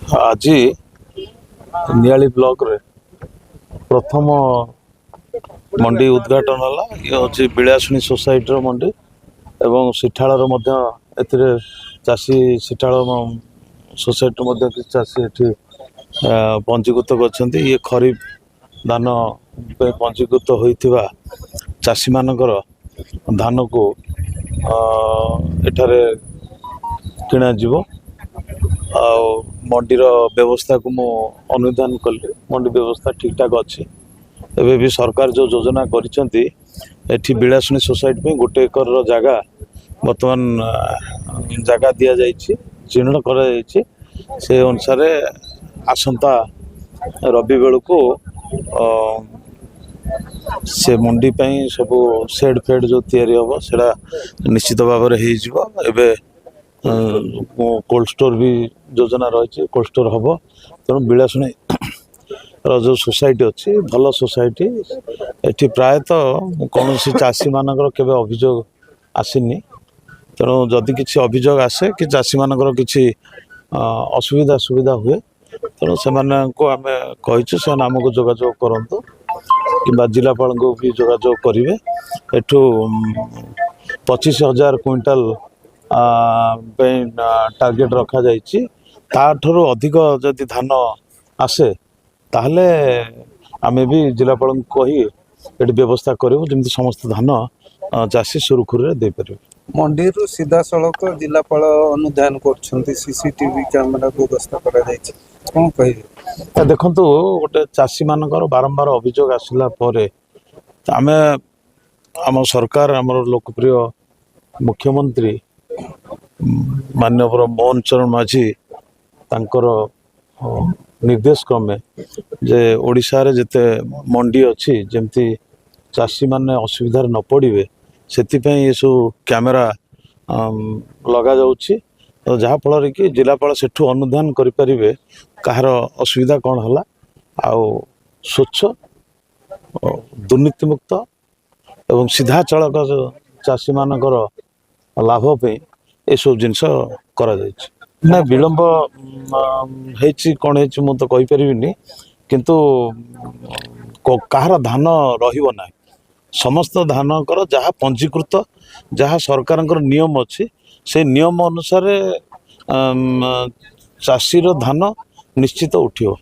आज नियाली ब्लॉक रे प्रथम मंडी उद्घाटन है। ये हूँ बिलासुनी सोसाइटी मंडी एवं सिठाड़ चाषी सिठाड़ सोसाइटी चाषी ये पंजीकृत कर ये खरीफ धान पंजीकृत होता चाषी मानकर धान को एठारे किणा जीव आ मंडीर व्यवस्था को मु अनुधान कली। मंडी व्यवस्था ठीक ठाक अच्छी। एबे भी सरकार जो योजना करिसेंती एठी बिलासुनी सोसाइटी पे गोटे एकर जगह वर्तमान जगह दिया जाइछि, चिन्हट करा जाइछि। से अनुसार आसंता रवि बेलू को से मंडी पई सब सेड फेड जो तैयारी हम सेटा निश्चित भाव में हो। कोल्ड स्टोर भी योजना रही। कोल्ड स्टोर हम तेणु बिलासुनी जो सोसाइटी अच्छी भल सोसाइटी एठी प्रायतः कौन चाषी मानकर केबे अभियोग आसीनी। तेणु जदि किसी अभियोग आसे कि चाषी मानकर किसी असुविधा सुविधा हुए तेणु से आम कहीचु से आमको जोगाजोग करंतु कि जिलापाल को भी जोगाजोग करेंगे। एठू 25,000 क्विंटाल टार्गेट रखा जाइछि। ताठरो अधिक जदि धान आसे ताहले आमे भी जिलापाल कही एटी व्यवस्था करूँ जमी समस्त धान चाषी सुरखुरी दे पारे। मंडी रु सीधा सड़क जिलापाल अनुधान कर सीसीटीवी कैमेरा व्यवस्था कौन कहे देखु गोटे चाषी मानकर बारंबार अभियोग आसला आमे आम सरकार आम लोकप्रिय मुख्यमंत्री माननीय मोहन चरण माझी तांकर निर्देश क्रमे जे ओडिशा रे जेते मंडी अच्छी जमती चाषी माने असुविधार न पड़े से ये सब कैमेरा लगा जाउछि। तो जहाँ फल कि जिलापाल सेठू अनुधान करें कहार असुविधा कौन है आउ स्वच्छ दुर्नीतिमुक्त एवं सीधा चलक चाषी मानकर लाभ पे ये सब जिनस करा ना विलंब कौन है मु तो कहीपरि किंतु कहार धान रहा समस्त धान कर जहाँ पंजीकृत जहाँ सरकार नियम अच्छी से नियम अनुसार चाषीर धान निश्चित उठियो।